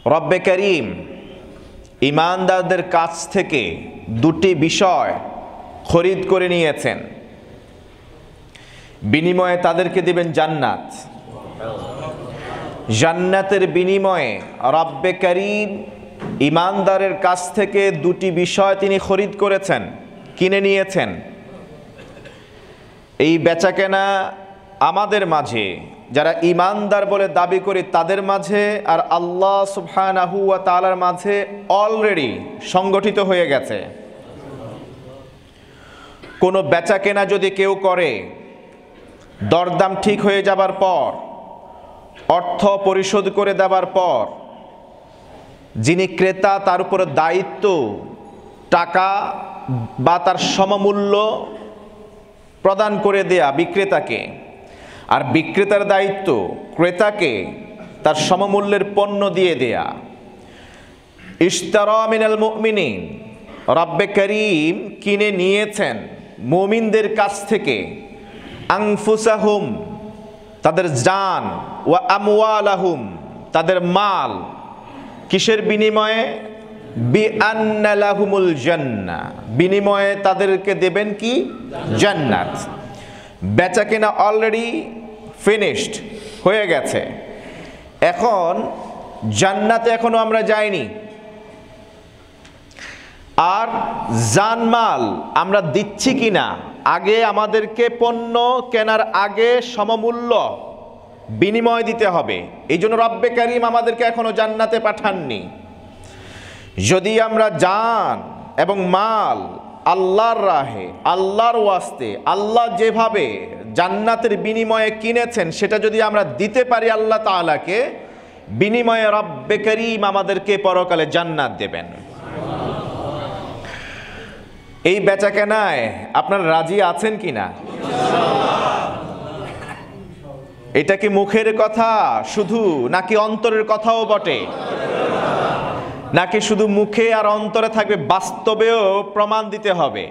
রব্বে করিম ঈমানদারদের কাছ থেকে দুটি বিষয় খরিদ করে নিয়েছেন, বিনিময়ে তাদেরকে দিবেন জান্নাত। জান্নাতের বিনিময়ে রব্বে করিম ঈমানদারের কাছ থেকে দুটি বিষয় তিনি খরিদ করেছেন, কিনে নিয়েছেন। এই বেচাকেনা আমাদের মাঝে, যারা ঈমানদার বলে দাবি করি তাদের মাঝে আর আল্লাহ সুবহানাহু ওয়া তাআলার মাঝে অলরেডি সংগঠিত হয়ে গেছে। কোনো বেচাকেনা যদি কেউ করে, দরদাম ঠিক হয়ে যাবার পর, অর্থ পরিশোধ করে দেওয়ার পর, যিনি ক্রেতা তার উপরে দায়িত্ব টাকা বা তার সমমূল্য প্রদান করে দেয়া বিক্রেতাকে, আর বিক্রেতার দায়িত্ব ক্রেতাকে তার সমমূল্যের পণ্য দিয়ে দেয়া। ইশতারা মিনাল মুমিনিন, রব্বে করিম কিনে নিয়েছেন মুমিনদের কাছ থেকে আনফুসাহুম, তাদের জান, ওয়া আমওয়ালাহুম, তাদের মাল। কিসের বিনিময়ে? বিআন্না লাহুমুল জান্নাহ, বিনিময়ে তাদেরকে দেবেন কি? জান্নাত। বেচাকেনা অলরেডি ফিনিশড হয়ে গেছে, এখন জান্নাতে এখনো আমরা যাইনি। আর জানমাল আমরা দিচ্ছি কিনা, আগে আমাদেরকে পণ্য কেনার আগে সমমূল্য বিনিময় দিতে হবে। এই জন্য রব্বে করিম আমাদেরকে এখনো জান্নাতে পাঠাননি। যদি আমরা জান এবং মাল আল্লাহর রাহে, আল্লাহর ওয়াস্তে, আল্লাহ যেভাবে জান্নাতের বিনিময়ে কিনেছেন সেটা যদি আমরা দিতে পারি আল্লাহ তাআলাকে, বিনিময়ে রব্বে করিম আমাদেরকে পরকালে জান্নাত দেবেন। এই বেচাকেনায় আপনারা রাজি আছেন কিনা? এটা কি মুখের কথা শুধু, নাকি অন্তরের কথাও বটে? নাকি শুধু মুখে আর অন্তরে থাকবে, বাস্তবেও প্রমাণ দিতে হবে?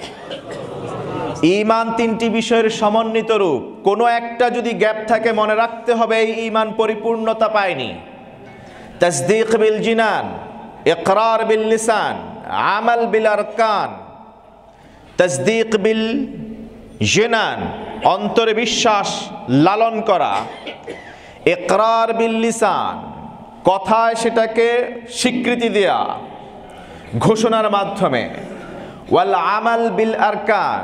ঈমান তিনটি বিষয়ের সমন্বিত রূপ, কোনো একটা যদি গ্যাপ থাকে মনে রাখতে হবে এই ঈমান পরিপূর্ণতা পায়নি। তাসদীক বিল জিনান, ইকরার বিল লিসান, আমাল বিল আরকান। তাসদীক বিল জিনান, অন্তরে বিশ্বাস লালন করা। ইকরার বিল লিসান, কথায় সেটাকে স্বীকৃতি দেয়া ঘোষণার মাধ্যমে। ওয়াল আমাল বিল আরকান,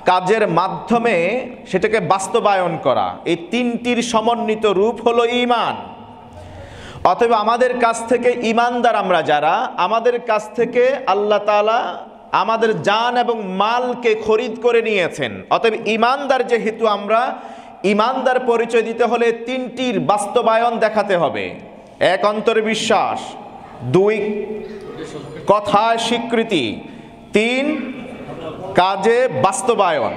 কাজের মাধ্যমে সেটাকে বাস্তবায়ন করা। এই তিনটির সমন্বিত রূপ হলো ঈমান। অতএব আমাদের কাছ থেকে ঈমানদার আমরা যারা, আমাদের কাছ থেকে আল্লাহ তাআলা আমাদের জান এবং মালকে খরিদ করে নিয়েছেন। অতএব ঈমানদার যেহেতু আমরা, ঈমানদার পরিচয় দিতে হলে তিনটির বাস্তবায়ন দেখাতে হবে। এক, অন্তরে বিশ্বাস। দুই, কথায় স্বীকৃতি। তিন, কাজে বাস্তবায়ন।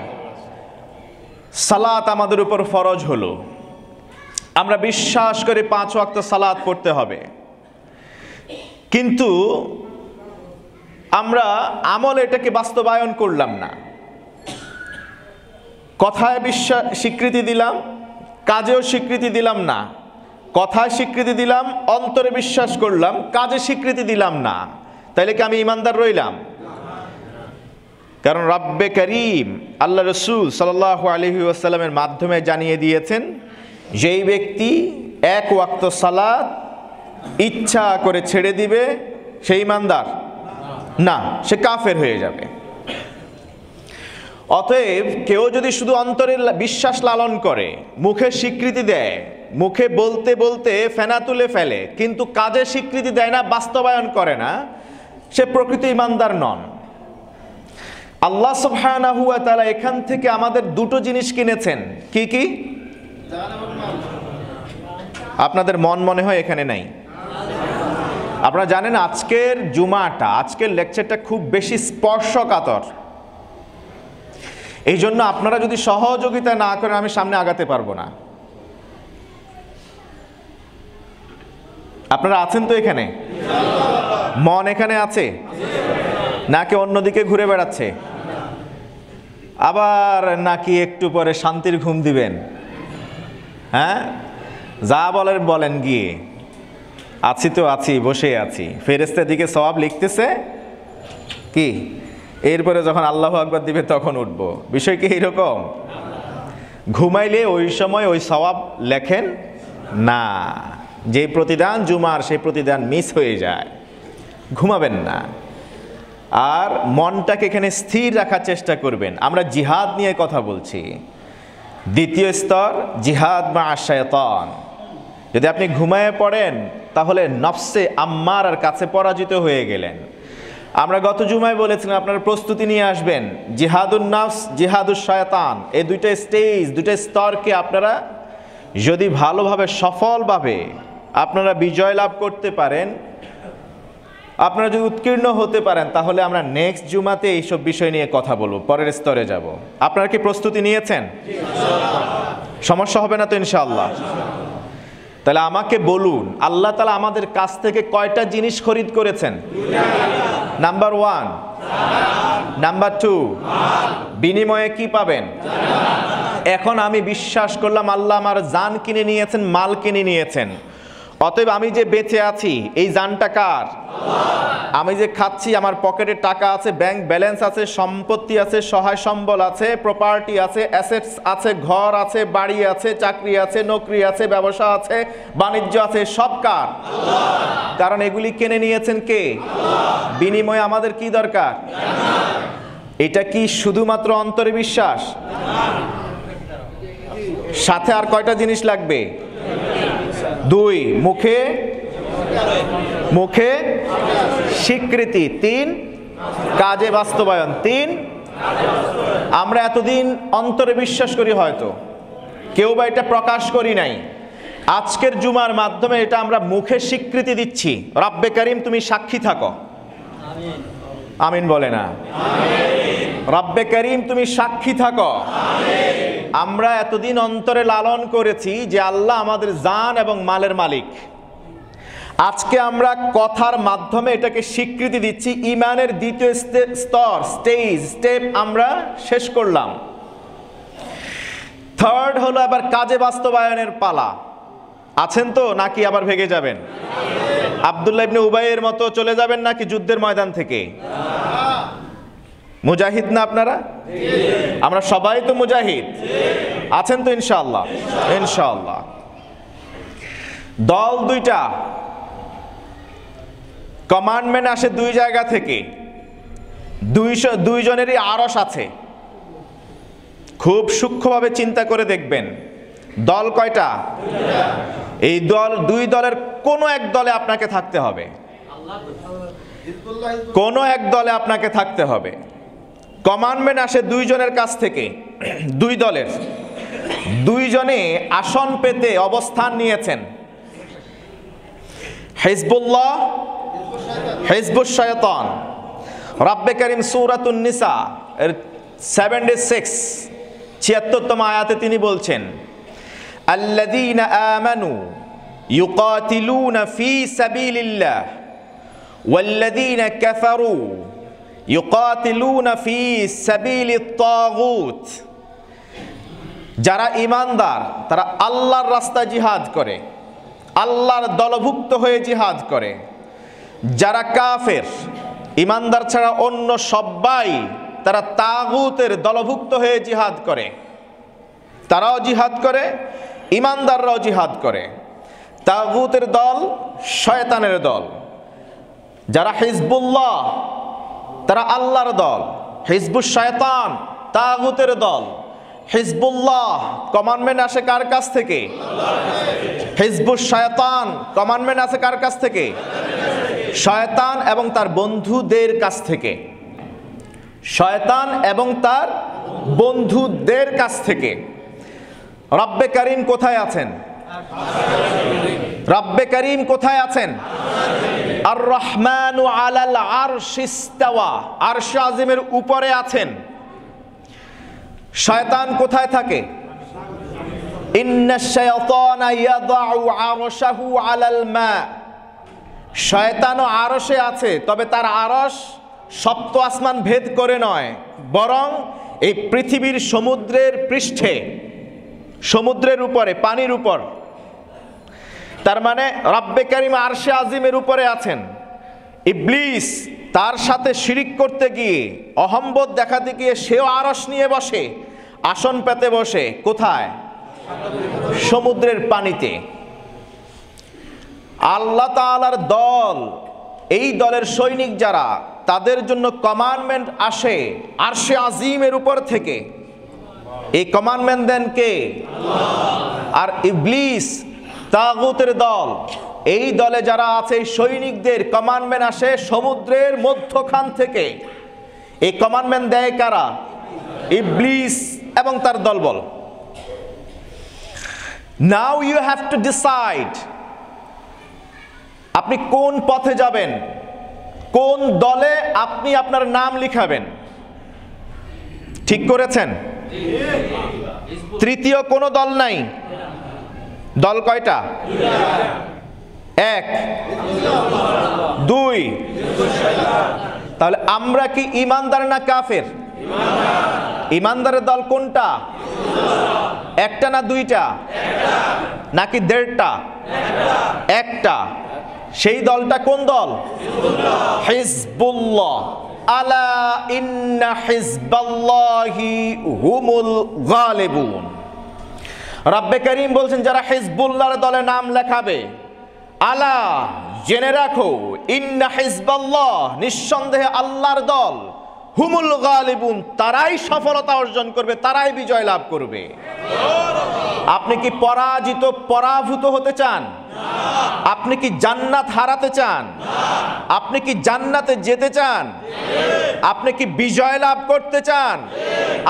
সালাত আমাদের উপর ফরজ হলো, আমরা বিশ্বাস করে 5 ওয়াক্ত সালাত পড়তে হবে, কিন্তু আমরা আমলে এটাকে বাস্তবায়ন করলাম না। কথায় বিশ্বাস স্বীকৃতি দিলাম, কাজেও স্বীকৃতি দিলাম না। কথায় স্বীকৃতি দিলাম, অন্তরে বিশ্বাস করলাম, কাজে স্বীকৃতি দিলাম না। তাইলে কি আমি ঈমানদার রইলাম? কারণ রব্বে করিম আল্লাহ রসুল সাল্লাল্লাহু আলাইহি ওয়াসাল্লামের মাধ্যমে জানিয়ে দিয়েছেন, যেই ব্যক্তি 1 ওয়াক্ত সালাত ইচ্ছা করে ছেড়ে দিবে সে ঈমানদার না, সে কাফের হয়ে যাবে। অতএব কেউ যদি শুধু অন্তরে বিশ্বাস লালন করে, মুখে স্বীকৃতি দেয়, মুখে বলতে বলতে ফেনা তুলে ফেলে, কিন্তু কাজে স্বীকৃতি দেয় না, বাস্তবায়ন করে না, সে প্রকৃত ঈমানদার নন। আল্লাহ সুবহানাহু ওয়া তাআলা এখান থেকে আমাদের দুটো জিনিস কিনেছেন। কি কি? আপনাদের মন মনে হয় এখানে নাই। আপনারা জানেন আজকের জুমাটা, আজকের লেকচারটা খুব বেশি স্পর্শকাতর। এই জন্য আপনারা যদি সহযোগিতা না করেন আমি সামনে আগাতে পারবো না। আপনারা আছেন তো এখানে? মন এখানে আছে নাকি অন্যদিকে ঘুরে বেড়াচ্ছে? আবার নাকি একটু পরে শান্তির ঘুম দিবেন? হ্যাঁ, যা বলেন বলেন গিয়ে। আছি তো আছি, বসে আছি, ফেরেশতা দিকে সওয়াব লিখতেছে কি, এরপরে যখন আল্লাহু আকবার দিবে তখন উঠবো। বিষয় কি এইরকম? ঘুমাইলে ওই সময় ওই সওয়াব লেখেন না। যে প্রতিদান জুমার, সেই প্রতিদান মিস হয়ে যায়। ঘুমাবেন না, আর মনটাকে এখানে স্থির রাখার চেষ্টা করবেন। আমরা জিহাদ নিয়ে কথা বলছি। দ্বিতীয় স্তর জিহাদ মা শায়তান। যদি আপনি ঘুমায়ে পড়েন তাহলে নফসে আম্মারার কাছে পরাজিত হয়ে গেলেন। আমরা গত জুমায় বলেছিলাম আপনারা প্রস্তুতি নিয়ে আসবেন। জিহাদুন নফস, জিহাদুশ শায়তান, এই দুইটা স্টেজ, দুইটা স্তরকে আপনারা যদি ভালোভাবে সফলভাবে আপনারা বিজয় লাভ করতে পারেন, আপনারা যদি উৎকীর্ণ হতে পারেন, তাহলে আমরা নেক্সট জুমাতে এইসব বিষয় নিয়ে কথা বলবো, পরের স্তরে যাব। আপনারা কি প্রস্তুতি নিয়েছেন? সমস্যা হবে না তো ইনশাআল্লাহ? তাহলে আমাকে বলুন, আল্লাহ তাআলা আমাদের কাছ থেকে কয়টা জিনিস খরিদ করেছেন? নাম্বার 1, নাম্বার 2, বিনিময়ে কি পাবেন? এখন আমি বিশ্বাস করলাম আল্লাহ আমার জান কিনে নিয়েছেন, মাল কিনে নিয়েছেন। অতএব আমি যে বেঁচে আছি, এই জানটা কার? আমি যে খাচ্ছি, আমার পকেটে টাকা আছে, ব্যাংক ব্যালেন্স আছে, সম্পত্তি আছে, সহায় সম্বল আছে, প্রপার্টি আছে, অ্যাসেটস আছে, ঘর আছে, বাড়ি আছে, চাকরি আছে, নকরি আছে, ব্যবসা আছে, বাণিজ্য আছে, সব কার? কারণ এগুলি কিনে নিয়েছেন কে? বিনিময়ে আমাদের কি দরকার? এটা কি শুধুমাত্র অন্তরে বিশ্বাস? সাথে আর কয়টা জিনিস লাগবে? 2, মুখে স্বীকৃতি, 3 কাজে বাস্তবায়ন। 3 আমরা এতদিন অন্তরে বিশ্বাস করি, হয়তো কেউ বা এটা প্রকাশ করি নাই। আজকের জুমার মাধ্যমে এটা আমরা মুখে স্বীকৃতি দিচ্ছি। রব্বে করিম তুমি সাক্ষী থাকো। আমিন বলে না? রব্বে করিম তুমি সাক্ষী থাকো। আমরা এতদিন অন্তরে লালন করেছি যে আল্লাহ আমাদের জান এবং মালের মালিক। আজকে আমরা কথার মাধ্যমে এটাকে স্বীকৃতি দিচ্ছি। ঈমানের দ্বিতীয় স্তর, স্টেপ আমরা শেষ করলাম। 3rd হলো আবার কাজে বাস্তবায়নের পালা। আছেন তো, নাকি আবার ভেগে যাবেন? আব্দুল্লাহ ইবনে উবাইয়ের মতো চলে যাবেন নাকি যুদ্ধের ময়দান থেকে? মুজাহিদ না আপনারা? আমরা সবাই তো মুজাহিদ। আছেন তো ইনশাআল্লাহ? ইনশাআল্লাহ। দল 2টা, কমান্ডমেন্ট আসে 2 জায়গা থেকে। 2 জনেরই আরশ আছে। খুব সূক্ষ্মভাবে চিন্তা করে দেখবেন, দল কয়টা? এই দল 2 দলের কোনো এক দলে আপনাকে থাকতে হবে। কোনো এক দলে আপনাকে থাকতে হবে। কমান্ডমেন্ট আসে 2 জনের কাছ থেকে, 2 দলের। 2 জনে আসন পেতে অবস্থান নিয়েছেন। হিজবুল্লাহ, হিজবুশ শায়তান। রব্বে করিম সূরাতুন নিসা এর 76 আয়াতে তিনি বলছেন, আল্লাযীনা আমানু ইউকাতিলুনা ফী সাবিলিল্লাহ ওয়াল্লাযীনা কাফারু ইউকাতিলুনা ফী সাবিলিত তাগুত। যারা ঈমানদার তারা আল্লাহর রাস্তায় জিহাদ করে, আল্লাহর দলভুক্ত হয়ে জিহাদ করে। যারা কাফের, ঈমানদার ছাড়া অন্য সবাই তারা তাগুতের দলভুক্ত হয়ে জিহাদ করে। তারাও জিহাদ করে, ঈমানদাররাও জিহাদ করে। তাগুতের দল শয়তানের দল। যারা হিজবুল্লাহ তারা আল্লাহর দল, হিজবুশ শায়তান তাগুতের দল। হিজবুল্লাহ কমান্ডমেন্ট আসে কার কাছ থেকে? হিজবুশ শায়তান কমান্ডমেন্ট আসে কার কাছ থেকে? শয়তান এবং তার বন্ধুদের কাছ থেকে। শয়তান এবং তার বন্ধুদের কাছ থেকে। রব্বে করিম কোথায় আছেন? রব্বে করিম কোথায় আছেন? আর রহমানু আলাল আরশি ইস্তাওয়া, আরশ আজিমের উপরে আছেন। শয়তান কোথায় থাকে? ইন্নাশ শায়াতানা ইয়াদাউ আরশাহু আলাল মা। শয়তানও আরশে আছে, তবে তার আরশ সপ্ত আসমান ভেদ করে নয়, বরং এই পৃথিবীর সমুদ্রের পৃষ্ঠে, সমুদ্রের উপরে, পানির উপর। তার মানে রব্বে কারীম আরশে আজিমের উপরে আছেন। ইবলিস তার সাথে শিরিক করতে গিয়ে, অহংবোধ দেখাতে গিয়ে সেও আরশ নিয়ে বসে, আসন পেতে বসে কোথায়? সমুদ্রের পানিতে। আল্লাহ তাআলার দল, এই দলের সৈনিক যারা, তাদের জন্য কমান্ডমেন্ট আসে আরশে আজিমের উপর থেকে। এই কমান্ডমেন্ট দেন কে? আর ইবলিস তাগুতের দল, এই দলে যারা আছে এই সৈনিকদের কমান্ডমেন্ট আসে সমুদ্রের মধ্যখান থেকে। এই কমান্ডমেন্ট দেয় কারা? ইবলিস এবং তার দলবল। Now you have to decide, আপনি কোন পথে যাবেন, কোন দলে আপনি আপনার নাম লিখাবেন। ঠিক করেছেন? তৃতীয় কোনো দল নাই। দল কয়টা? এক, দুই। তাহলে আমরা কি ইমানদার না কাফের? ইমানদারের দল কোনটা? একটা না দুইটা নাকি দেড়টা? একটা। সেই দলটা কোন দল? হিজবুল্লাহ। আলা ইন্না হিজবাল্লাহি হুমুল গালিবুন। রব্বে কারীম বলছেন যারা হিজবুল্লাহর দলে নাম লেখাবে, আলা জেনে রাখো, ইন্না হিজবাল্লাহ নিঃসন্দেহে আল্লাহর দল, হুমুল গালিবুন তারাই সফলতা অর্জন করবে, তারাই বিজয় লাভ করবে। আপনি কি পরাজিত, পরাভূত হতে চান? আপনি কি জান্নাত হারাতে চান? আপনি কি জান্নাতে যেতে চান? আপনি কি বিজয় লাভ করতে চান?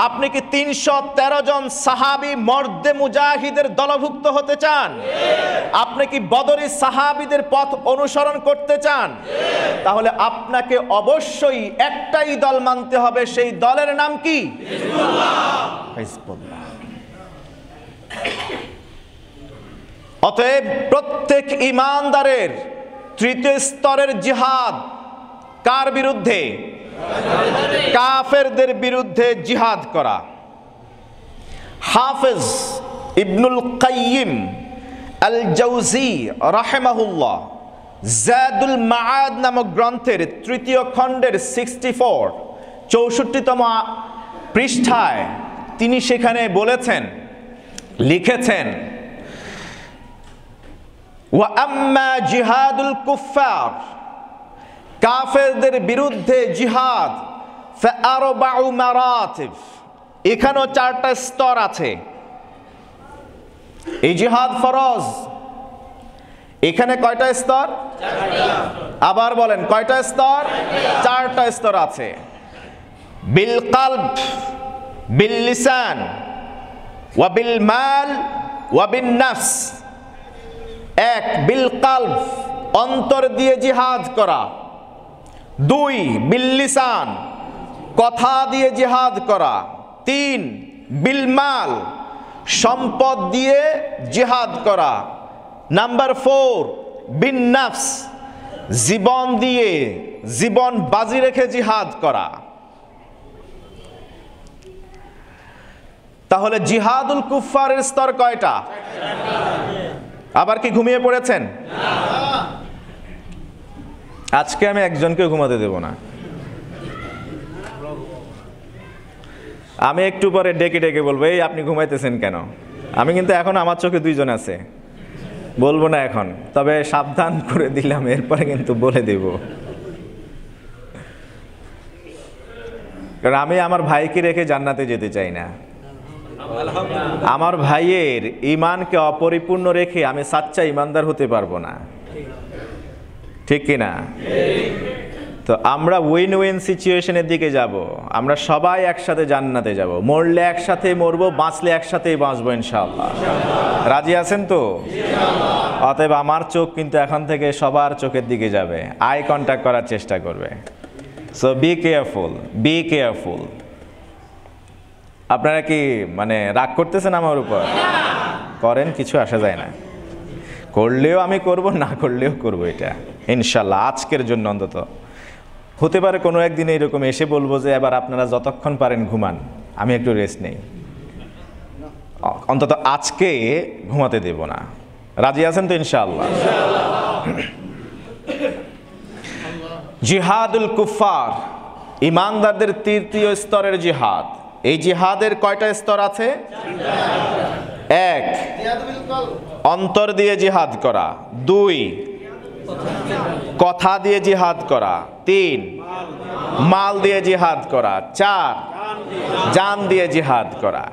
আপনি কি 313 জন সাহাবী মর্দে মুজাহিদের দলভুক্ত হতে চান? আপনি কি বদরি সাহাবীদের পথ অনুসরণ করতে চান? তাহলে আপনাকে অবশ্যই একটাই দল মানতে হবে। সেই দলের নাম কি? হিজবুল্লাহ। অতএব প্রত্যেক ঈমানদারের তৃতীয় স্তরের জিহাদ কার বিরুদ্ধে? কাফেরদের বিরুদ্ধে জিহাদ করা। হাফেজ ইবনুল কাইয়িম আল জাওজি রাহিমাহুল্লাহ জাদুল মাআদ নামক গ্রন্থের তৃতীয় খণ্ডের 64তম পৃষ্ঠায় তিনি সেখানে বলেছেন, লিখেছেন, ওয়া আম্মা জিহাদুল কুফফার, কাফেরদের বিরুদ্ধে জিহাদ, ফাআরবাউ মারাতিব, এখানেও 4টা স্তর আছে। এই জিহাদ ফরজ, এখানে কয়টা স্তর? আবার বলেন কয়টা স্তর? 4টা স্তর আছে। বিল কলব, বিল লিসান, ওয়া বিল মাল, ওয়া বিন নফস। এক, বিল কলব, অন্তর দিয়ে জিহাদ করা। 2, বিল লিসান, কথা দিয়ে জিহাদ করা। 3, বিল মাল, সম্পদ দিয়ে জিহাদ করা। নাম্বার 4, বিন নফস, জীবন দিয়ে, জীবন বাজি রেখে জিহাদ করা। তাহলে জিহাদুল কুফফারের স্তর কয়টা? আবার কি ঘুমিয়ে পড়েছেন? আজকে আমি একজনকে ঘুমাতে দেব না। আমি একটু পরে ডেকে ডেকে বলবো, এই আপনি ঘুমাইতেছেন কেন? আমি কিন্তু এখন আমার চোখে 2 জন আছে, বলবো না এখন, তবে সাবধান করে দিলাম, এরপরে কিন্তু বলে দেব। কারণ আমি আমার ভাইকে রেখে জান্নাতে যেতে চাই না। আমার ভাইয়ের ঈমানকে অপরিপূর্ণ রেখে আমি সাচ্চা ঈমানদার হতে পারবো না, ঠিক কিনা? তো আমরা উইন উইন সিচুয়েশনের দিকে যাব। আমরা সবাই একসাথে জান্নাতে যাব। মরলে একসাথে মরবো, বাঁচলে একসাথেই বাঁচবো ইনশাআল্লাহ। রাজি আছেন তো? অতএব আমার চোখ কিন্তু এখন থেকে সবার চোখের দিকে যাবে, আই কন্ট্যাক্ট করার চেষ্টা করবে। So be careful, be careful. আপনারা কি মানে রাগ করতেছেন আমার উপর? করেন, কিছু আসা যায় না। করলেও আমি করব, না করলেও করব, এটা ইনশাল্লাহ আজকের জন্য অন্তত। হতে পারে কোনো একদিন এরকম এসে বলবো যে এবার আপনারা যতক্ষণ পারেন ঘুমান, আমি একটু রেস্ট নেই। অন্তত আজকে ঘুমাতে দেব না। রাজি আছেন তো ইনশাআল্লাহ? জিহাদুল কুফার, ইমানদারদের তৃতীয় স্তরের জিহাদ। এই জিহাদের কয়টা স্তর আছে? 1, অন্তর দিয়ে জিহাদ করা। 2, কথা দিয়ে জিহাদ করা। 3, মাল দিয়ে জিহাদ করা। 4, জান দিয়ে জিহাদ করা।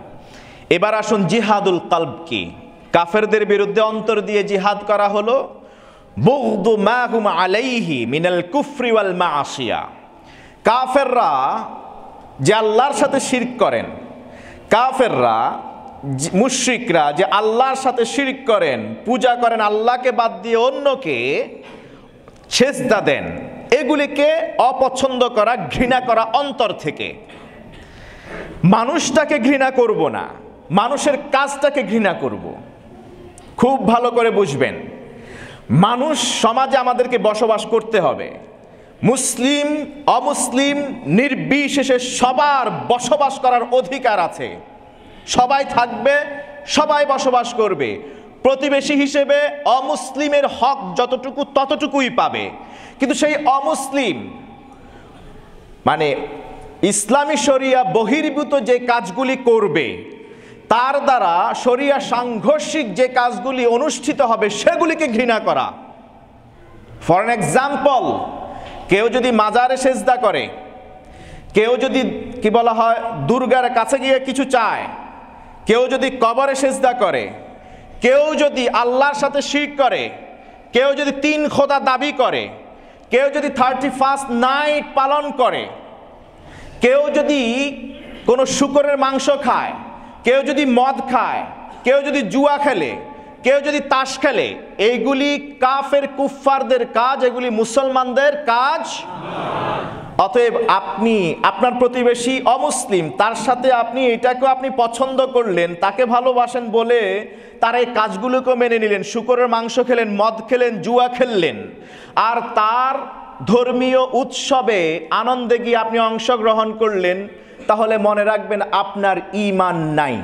এবার আসুন জিহাদুল কলব কি? কাফেরদের বিরুদ্ধে অন্তর দিয়ে জিহাদ করা হলো বুগদু মা হুম আলাইহি মিনাল কুফরি ওয়াল মাআসিয়া। কাফেররা যে আল্লাহর সাথে শিরক করেন, কাফেররা মুশরিকরা যে আল্লাহর সাথে শিরক করেন, পূজা করেন আল্লাহকে বাদ দিয়ে অন্যকে, সেজদা দেন, এগুলিকে অপছন্দ করা, ঘৃণা করা অন্তর থেকে। মানুষটাকে ঘৃণা করব না, মানুষের কাজটাকে ঘৃণা করব। খুব ভালো করে বুঝবেন, মানুষ সমাজে আমাদেরকে বসবাস করতে হবে। মুসলিম অমুসলিম নির্বিশেষে সবার বসবাস করার অধিকার আছে। সবাই থাকবে, সবাই বসবাস করবে। প্রতিবেশী হিসেবে অমুসলিমের হক যতটুকু ততটুকুই পাবে। কিন্তু সেই অমুসলিম মানে ইসলামী শরিয়া বহির্ভূত যে কাজগুলি করবে, তার দ্বারা শরিয়া সাংঘর্ষিক যে কাজগুলি অনুষ্ঠিত হবে সেগুলিকে ঘৃণা করা। ফর এন এক্সাম্পল, কেউ যদি মাজারে সেজদা করে, কেউ যদি কি বলা হয় দুর্গার কাছে গিয়ে কিছু চায়, কেউ যদি কবরে সেজদা করে, কেউ যদি আল্লাহর সাথে শিরক করে, কেউ যদি 3 খোদা দাবি করে, কেউ যদি 31st নাইট পালন করে, কেউ যদি কোনো শূকরের মাংস খায়, কেউ যদি মদ খায়, কেউ যদি জুয়া খেলে, কেউ যদি তাস খেলে, এইগুলি কাফের কুফফারদের কাজ, এগুলি মুসলমানদের কাজ। অতএব আপনি আপনার প্রতিবেশী অমুসলিম, তার সাথে আপনি এটাকেও আপনি পছন্দ করলেন, তাকে ভালোবাসেন বলে তার এই কাজগুলোকেও মেনে নিলেন, শূকরের মাংস খেলেন, মদ খেলেন, জুয়া খেললেন, আর তার ধর্মীয় উৎসবে আনন্দে গিয়ে আপনি অংশগ্রহণ করলেন, তাহলে মনে রাখবেন আপনার ঈমান নাই।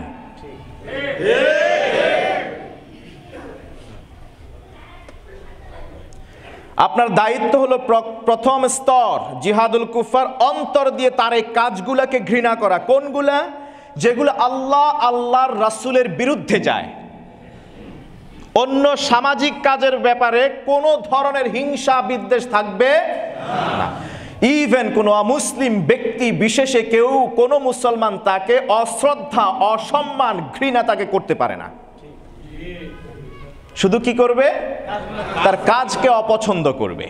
আপনার দায়িত্ব হলো প্রথম স্তর জিহাদুল কুফার, অন্তর দিয়ে তার এই কাজগুলোকে ঘৃণা করা। কোনগুলা? যেগুলো আল্লাহর রাসূলের বিরুদ্ধে যায়। অন্য সামাজিক কাজের ব্যাপারে কোনো ধরনের হিংসা বিদ্বেষ থাকবে না। ইভেন কোনো অমুসলিম ব্যক্তি বিশেষে কেউ, কোনো মুসলমান তাকে অশ্রদ্ধা, অসম্মান, ঘৃণা তাকে করতে পারে না। শুধু কি করবে? তার কাজকে অপছন্দ করবে।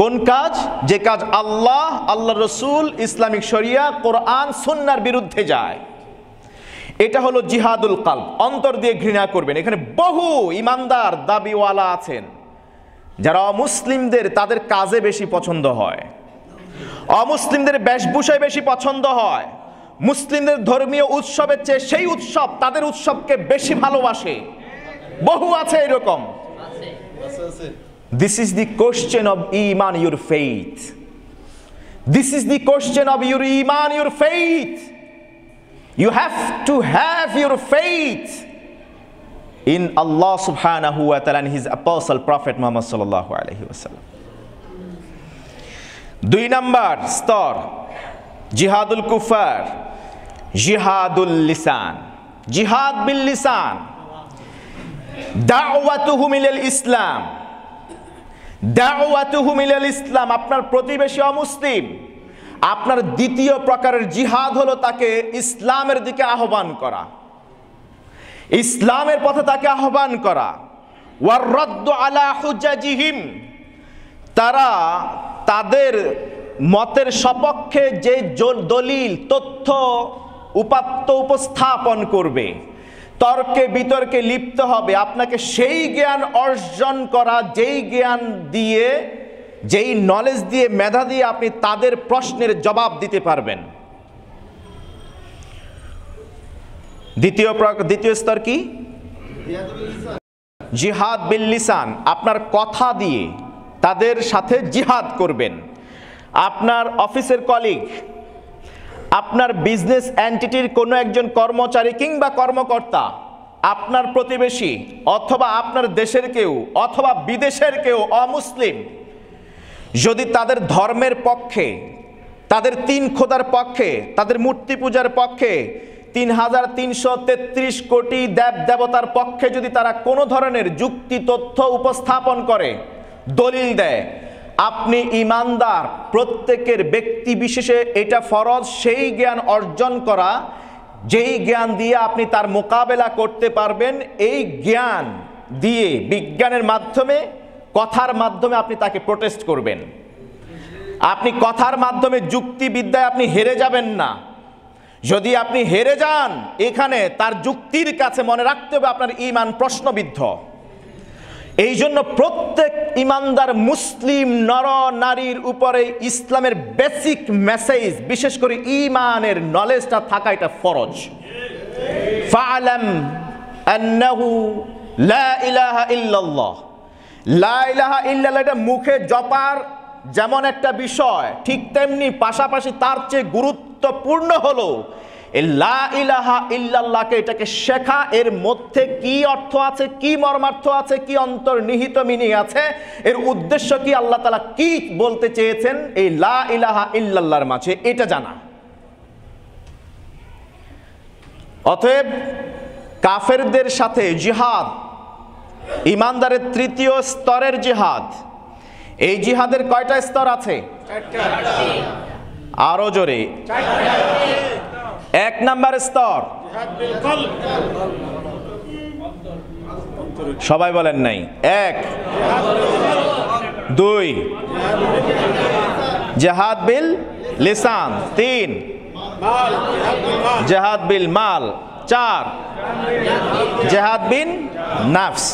কোন কাজ? যে কাজ আল্লাহ, আল্লাহর রাসূল, ইসলামিক শরিয়া, কোরআন, সুন্নাহর বিরুদ্ধে যায়। এটা হলো জিহাদুল কলব, অন্তর দিয়ে ঘৃণা করবেন। এখানে বহু ইমানদার দাবিওয়ালা আছেন যারা অমুসলিমদের তাদের কাজে বেশি পছন্দ হয়, অমুসলিমদের বেশভূষায় বেশি পছন্দ হয়, মুসলিমদের ধর্মীয় উৎসবের চেয়ে সেই উৎসব, তাদের উৎসবকে বেশি ভালোবাসে। বহু আছে এরকম। This is the question of iman, your faith. This is the question of your iman, your faith. You have to have your faith in Allah subhanahu wa ta'ala and his apostle prophet Muhammad sallallahu alaihi wasallam. 2 নম্বর স্তর জিহাদুল কুফার, জিহাদুল লিসান। জিহাদ বিল লিসান, দাওয়াতুহুম ইলাল ইসলাম, দাওয়াতুহুম ইলাল ইসলাম। আপনার প্রতিবেশী অমুসলিম, আপনার দ্বিতীয় প্রকারের জিহাদ হলো তাকে ইসলামের দিকে আহ্বান করা, ইসলামের পথে তাকে আহ্বান করা। ওয়ার রাদ্দু আলা হুজাজিহিম, তারা তাদের মতের সপক্ষে যে দলিল, তথ্য, উপাত্ত উপস্থাপন করবে, তর্কে বিতর্কে লিপ্ত হবে, আপনাকে সেই জ্ঞান অর্জন করা, যেই জ্ঞান দিয়ে, যেই নলেজ দিয়ে, মেধা দিয়ে আপনি তাদের প্রশ্নের জবাব দিতে পারবেন। দ্বিতীয় স্তর কি? জিহাদ বিল লিসান, আপনার কথা দিয়ে তাদের সাথে জিহাদ করবেন। আপনার অফিসের কলিগ, আপনার বিজনেস এন্টিটির কোনো একজন কর্মচারী কিংবা কর্মকর্তা, আপনার প্রতিবেশী অথবা আপনার দেশের কেউ অথবা বিদেশের কেউ অমুসলিম যদি তাদের ধর্মের পক্ষে, তাদের তিন খোদার পক্ষে, তাদের মূর্তি পূজার পক্ষে, ৩,৩৩৩ কোটি দেব দেবতার পক্ষে যদি তারা কোনো ধরনের যুক্তি তথ্য উপস্থাপন করে, দলিল দেয়, আপনি ইমানদার প্রত্যেকের ব্যক্তি বিশেষে এটা ফরজ সেই জ্ঞান অর্জন করা যেই জ্ঞান দিয়ে আপনি তার মোকাবেলা করতে পারবেন। এই জ্ঞান দিয়ে বিজ্ঞানের মাধ্যমে, কথার মাধ্যমে আপনি তাকে প্রোটেস্ট করবেন। আপনি কথার মাধ্যমে যুক্তিবিদ্যায় আপনি হেরে যাবেন না। যদি আপনি হেরে যান এখানে তার যুক্তির কাছে, মনে রাখতে হবে আপনার ঈমান প্রশ্নবিদ্ধ। এই জন্য প্রত্যেক ইমানদার মুসলিম নর নারীর উপরে ইসলামের বেসিক মেসেজ, বিশেষ করে ঈমানের নলেজটা থাকা এটা ফরজ। ফাআলাম আন্নাহু লা ইলাহা ইল্লাল্লাহ। লা ইলাহা ইল্লাল্লাহ এটা মুখে জপার যেমন একটা বিষয়, ঠিক তেমনি পাশাপাশি তার চেয়ে গুরুত্বপূর্ণ হলো লা ইলাহা ইল্লাল্লাহকে এটাকে শেখা, এর মধ্যে কি অর্থ আছে, কি মর্মার্থ আছে, কি অন্তর্নিহিত মিনিং আছে, এর উদ্দেশ্য কি, আল্লাহ তাআলা কি বলতে চেয়েছেন এই লা ইলাহা ইল্লাল্লাহর মাঝে, এটা জানা। অতএব কাফেরদের সাথে জিহাদ ইমানদারের তৃতীয় স্তরের জিহাদ। এই জিহাদের কয়টা স্তর আছে? আরো জোরে। এক নাম্বার স্তর, সবাই বলেন নাই। এক, দুই জিহাদ বিল লিসান, তিন জিহাদ বিল মাল, চার জিহাদ বিন নাফস।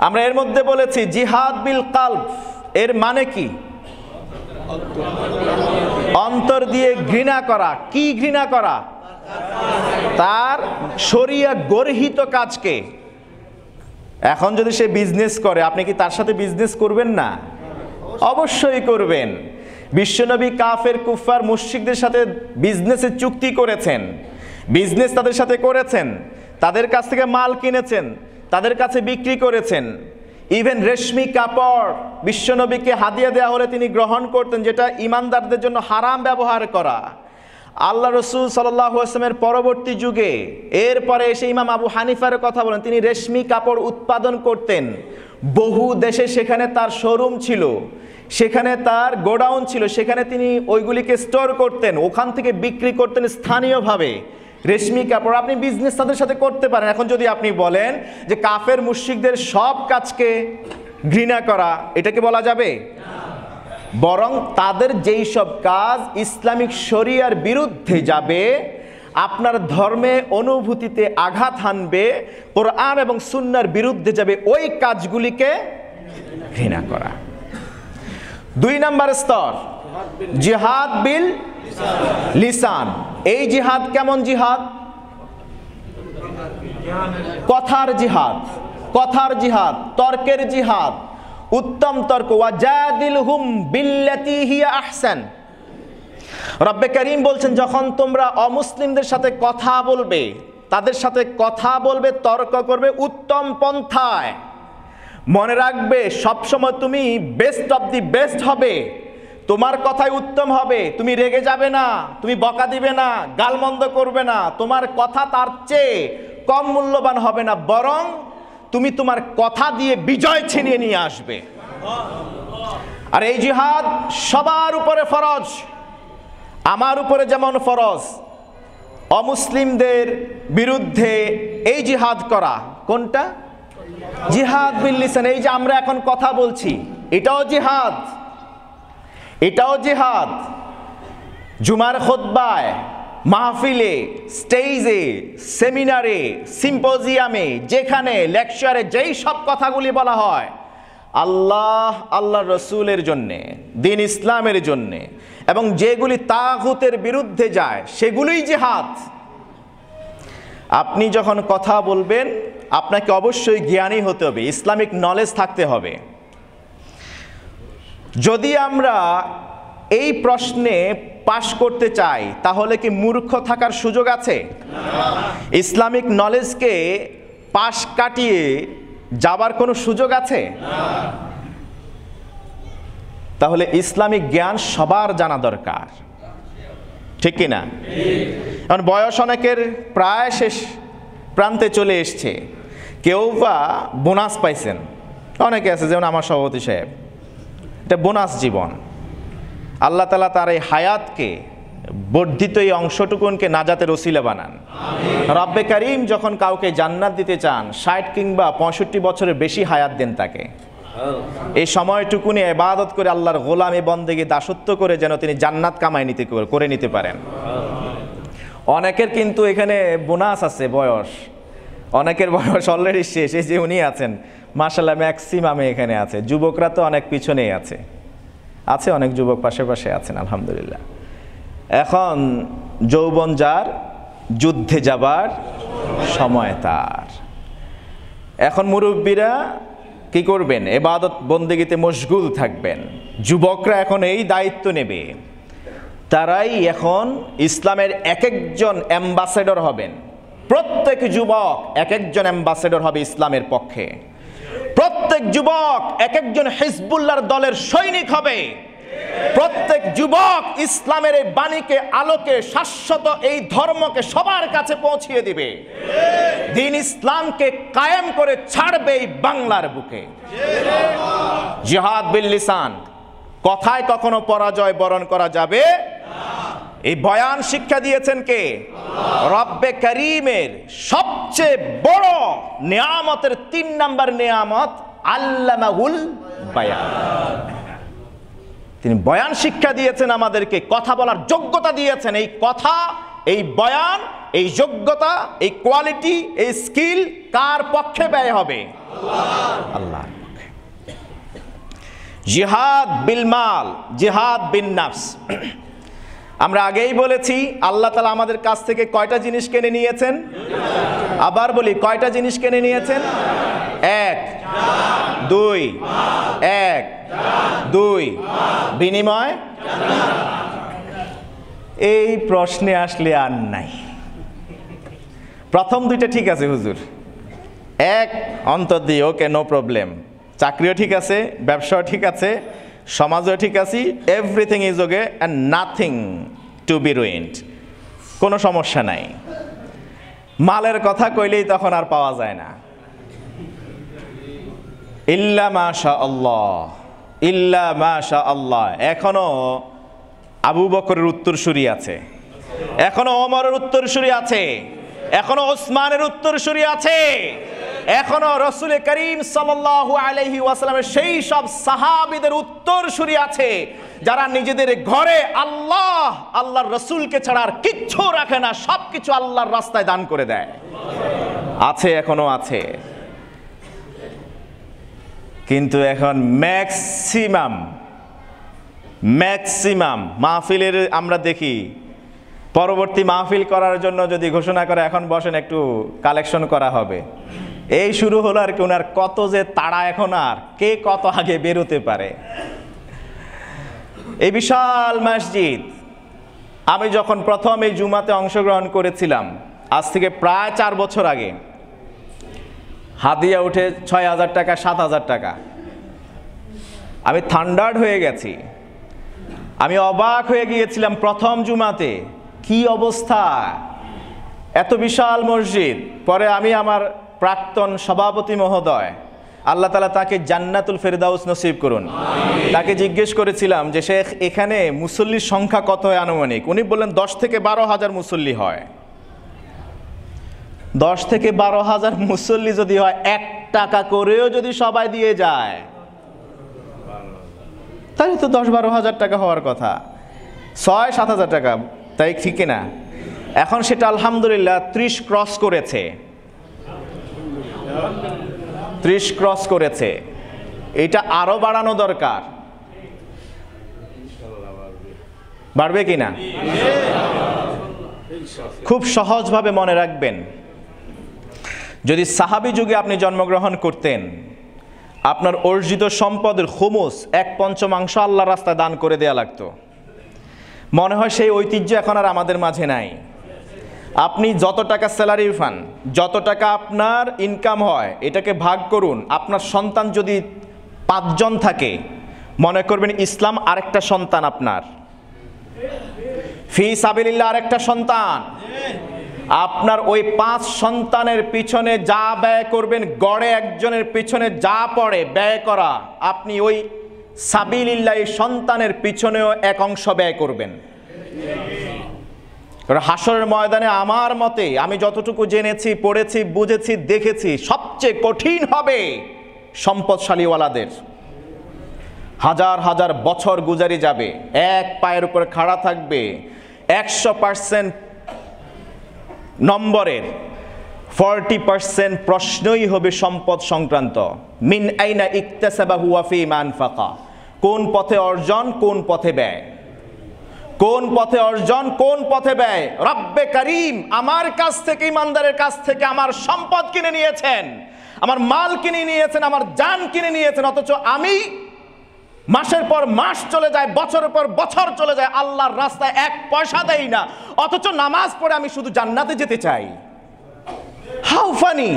আমরা এর মধ্যে বলেছি জিহাদ বিল কালব, এর মানে কি? অন্তর দিয়ে ঘৃণা করা। কি ঘৃণা করা? তার শরিয়া গর্হিত কাজকে। এখন যদি সে বিজনেস করে, আপনি কি তার সাথে বিজনেস করবেন না? অবশ্যই করবেন। বিশ্বনবী কাফের কুফার মুশরিকদের সাথে বিজনেসের চুক্তি করেছেন, বিজনেস তাদের সাথে করেছেন, তাদের কাছ থেকে মাল কিনেছেন, তাদের কাছে বিক্রি করেছেন। ইভেন রেশমি কাপড় বিশ্বনবীকে হাদিয়া দেওয়া হলে তিনি গ্রহণ করতেন, যেটা ইমানদারদের জন্য হারাম ব্যবহার করা। আল্লাহ রসুল সাল্লাল্লাহু আলাইহি ওয়াসাল্লামের পরবর্তী যুগে এরপরে এসে ইমাম আবু হানিফার কথা বলেন, তিনি রেশমি কাপড় উৎপাদন করতেন বহু দেশে, সেখানে তার শোরুম ছিল, সেখানে তার গোডাউন ছিল, সেখানে তিনি ওইগুলিকে স্টোর করতেন, ওখান থেকে বিক্রি করতেন স্থানীয়ভাবে রেশমি কাপড়। আপনি বিজনেস তাদের সাথে করতে পারেন। এখন যদি আপনি বলেন যে কাফের মুশরিকদের সব কাজকে ঘৃণা করা, এটাকে বলা যাবে? বরং তাদের যেই সব কাজ ইসলামিক শরিয়ার বিরুদ্ধে যাবে, আপনার ধর্মে অনুভূতিতে আঘাত হানবে, কোরআন এবং সুন্নাহর বিরুদ্ধে যাবে, ওই কাজগুলিকে ঘৃণা করা। দুই নাম্বার স্তর জিহাদ বিল লিসান। এই জিহাদ কেমন জিহাদ? কথার জিহাদ, কথার জিহাদ, তর্কের জিহাদ, উত্তম তর্ক। ওয়াজাদিলহুম বিল্লাতি হিয়া আহসান। রব্বে কারীম বলছেন, যখন তোমরা অমুসলিমদের সাথে কথা বলবে, তাদের সাথে কথা বলবে, তর্ক করবে উত্তম পন্থায়, মনে রাখবে সবসময় তুমি বেস্ট অফ দি বেস্ট হবে, তোমার কথাই উত্তম হবে, তুমি রেগে যাবে না, তুমি বকা দিবে না, গালমন্দ করবে না, তোমার কথা তার চেয়ে কম মূল্যবান হবে না, বরং তুমি তোমার কথা দিয়ে বিজয় ছিনিয়ে নিয়ে আসবে। আর এই জিহাদ সবার উপরে ফরজ। আমার উপরে যেমন ফরজ অমুসলিমদের বিরুদ্ধে এই জিহাদ করা। কোনটা? জিহাদ বিল লিসান। এই যে আমরা এখন কথা বলছি, এটাও জিহাদ, এটাও জিহাদ। জুমার খুতবায়, মাহফিলে, স্টেজে, সেমিনারে, সিম্পোজিয়ামে, যেখানে লেকচারে যেই সব কথাগুলি বলা হয় আল্লাহ, আল্লাহর রসুলের জন্যে, দিন ইসলামের জন্যে, এবং যেগুলি তাগুতের বিরুদ্ধে যায় সেগুলোই জিহাদ। আপনি যখন কথা বলবেন আপনাকে অবশ্যই জ্ঞানী হতে হবে, ইসলামিক নলেজ থাকতে হবে। যদি আমরা এই প্রশ্নে পাশ করতে চাই তাহলে কি মূর্খ থাকার সুযোগ আছে? ইসলামিক নলেজকে পাশ কাটিয়ে যাবার কোনো সুযোগ আছে? তাহলে ইসলামিক জ্ঞান সবার জানা দরকার, ঠিক কিনা? এখন বয়স অনেকের প্রায় শেষ প্রান্তে চলে এসছে, কেউ বা বোনাস পাইছেন, অনেকে আছে যেমন আমার সভাপতি সাহেব, এটা বোনাস জীবন। আল্লাহ তাআলা তার এই হায়াতকে, বর্ধিত এই অংশটুকুনকে নাজাতের ওসিলা বানান। রব্বে কারীম যখন কাউকে জান্নাত দিতে চান 60 কিংবা 65 বছরের বেশি হায়াত দেন তাকে। এই সময়টুকুনি ইবাদত করে আল্লাহর গোলামি বন্দেগী দাসত্ব করে যেন তিনি জান্নাত কামাই করে নিতে পারেন। অনেকের কিন্তু এখানে বোনাস আছে, বয়স অনেকের বয়স অলরেডি শেষ। এই যে উনি আছেন মাশাআল্লাহ ম্যাক্সিমামে এখানে আছে, যুবকরা তো অনেক পিছনেই আছে, অনেক যুবক পাশে পাশে আছেন আলহামদুলিল্লাহ। এখন যৌবন যার, যুদ্ধে যাবার সময় তার। এখন মুরব্বীরা কি করবেন? ইবাদত বন্দেগীতে মশগুল থাকবেন। যুবকরা এখন এই দায়িত্ব নেবে, তারাই এখন ইসলামের এক একজন অ্যাম্বাসেডর হবেন। প্রত্যেক যুবক এক একজন অ্যাম্বাসেডর হবে ইসলামের পক্ষে। প্রত্যেক যুবক এক একজন হিজবুল্লাহর দলের সৈনিক হবে। প্রত্যেক যুবক ইসলামের এই বাণীকে, আলোকে, শাশ্বত এই ধর্মকে সবার কাছে পৌঁছিয়ে দিবে। দ্বীন ইসলামকে কায়েম করে ছাড়বে এই বাংলার বুকে। জিহাদ বিল লিসান, কথায় কখনো পরাজয় বরণ করা যাবে। এই বয়ান শিক্ষা দিয়েছেন কে? রব্বে কারীমের সবচেয়ে বড় নিয়ামতের 3 নাম্বার নিয়ামত আল্লামাহুল বায়ান। তিনি বয়ান শিক্ষা দিয়েছেন আমাদেরকে, কথা বলার যোগ্যতা দিয়েছেন। এই কথা, এই বয়ান, এই যোগ্যতা, এই কোয়ালিটি, এই স্কিল কার পক্ষে ব্যয় হবে? আল্লাহর পক্ষে। জিহাদ বিল মাল, জিহাদ বিন নাফস। আমরা আগেই বলেছি আল্লাহ তাআলা আমাদের কাছ থেকে কয়টা জিনিস কিনে নিয়েছেন? আবার বলি, কয়টা জিনিস কিনে নিয়েছেন? 1 2 1 2 বিনিময়। এই প্রশ্নে আসলে আর নাই। প্রথম 2টা ঠিক আছে হুজুর, 1 অন্তর দিয়ে ওকে, নো প্রবলেম। চাকরিও ঠিক আছে, ব্যবসাও ঠিক আছে, সমাজও ঠিক আছে, everything is okay and nothing to be ruined, কোনো সমস্যা নাই। মালের কথা কইলেই তখন আর পাওয়া যায় না। ইল্লা মাশা আল্লাহ, ইল্লা মাশা আল্লাহ। এখনো আবু বকরের উত্তরসূরি আছে, এখনো ওমরের উত্তরসূরি আছে, এখনো ওসমানের উত্তরসূরি আছে, এখনো রাসূল করিম সাল্লাল্লাহু আলাইহি ওয়াসাল্লামের সেই সব সাহাবীদের উত্তরসূরি আছে যারা নিজেদের ঘরে আল্লাহর রাসূলকে ছাড়া আর কিচ্ছু রাখে না, সবকিছু আল্লাহর রাস্তায় দান করে দেয়। আছে, এখনো আছে। কিন্তু এখন ম্যাক্সিমাম মাহফিলের আমরা দেখি, পরবর্তী মাহফিল করার জন্য যদি ঘোষণা করে এখন বসেন একটু কালেকশন করা হবে, এই শুরু হলো আর কি। ওনার কত যে তাড়া এখন, আর কে কত আগে বেরোতে পারে। এই বিশাল মসজিদ, আমি যখন প্রথম এই জুমাতে অংশগ্রহণ করেছিলাম আজ থেকে প্রায় 4 বছর আগে, হাদিয়া উঠে 6,000 টাকা 7,000 টাকা। আমি থান্ডার্ড হয়ে গেছি, আমি অবাক হয়ে গিয়েছিলাম প্রথম জুমাতে, কি অবস্থা, এত বিশাল মসজিদ। পরে আমি আমার প্রাক্তন সভাপতি মহোদয়, আল্লাহ তাআলা তাকে জান্নাতুল ফেরদাউস নসিব করুন, তাকে জিজ্ঞেস করেছিলাম যে শেখ এখানে মুসল্লির সংখ্যা কত হয় আনুমানিক? উনি বললেন 10 থেকে 12,000 মুসল্লি হয়। 10 থেকে 12,000 মুসল্লি যদি হয়, 1 টাকা করেও যদি সবাই দিয়ে যায়, তাহলে তো 10-12,000 টাকা হওয়ার কথা, 6-7,000 টাকা, তাই ঠিক না? এখন সেটা আলহামদুলিল্লাহ 30 ক্রস করেছে, 30 ক্রস করেছে। এটা আরো বাড়ানো দরকার। বাড়বে কিনা? খুব সহজভাবে মনে রাখবেন, যদি সাহাবী যুগে আপনি জন্মগ্রহণ করতেন, আপনার অর্জিত সম্পদের খুমুস 1/5 আল্লাহর রাস্তায় দান করে দেয়া লাগতো। মনে হয় সেই ঐতিহ্য এখন আর আমাদের মাঝে নাই। আপনি যত টাকা স্যালারি পান, যত টাকা আপনার ইনকাম হয়, এটাকে ভাগ করুন। আপনার সন্তান যদি 5 জন থাকে, মনে করবেন ইসলাম আরেকটা সন্তান, আপনার ফি সাবিলিল্লাহ আরেকটা সন্তান। আপনার ওই 5 সন্তানের পিছনে যা ব্যয় করবেন, গড়ে একজনের পিছনে যা পড়ে ব্যয় করা, আপনি ওই সাবিলিল্লাহ সন্তানের পিছনেও এক অংশ ব্যয় করবেন। হাসরের ময়দানে আমার মতে, আমি যতটুকু জেনেছি, পড়েছি, বুঝেছি, দেখেছি, সবচেয়ে কঠিন হবে সম্পদশালীওয়ালাদের। হাজার হাজার বছর গুজারি যাবে, এক পায়ের উপরে খাড়া থাকবে, 100% নম্বরের 40% প্রশ্নই হবে সম্পদ সংক্রান্ত। মিন আইনা ইকতাসাবাহু ওয়া ফীমা আনফাকা, কোন পথে অর্জন, কোন পথে ব্যয়, কোন পথে অর্জন, কোন পথে ব্যয়। রব্বে করিম আমার কাছ থেকে, ইমানদারের কাছ থেকে আমার সম্পদ কিনে নিয়েছেন, আমার মাল কিনে নিয়েছেন, আমার জান কিনে নিয়েছেন, অথচ আমি মাসের পর মাস চলে যায়, বছরের পর বছর চলে যায়, আল্লাহর রাস্তায় 1 পয়সা দেই না, অথচ নামাজ পড়ে আমি শুধু জান্নাতে যেতে চাই। How funny!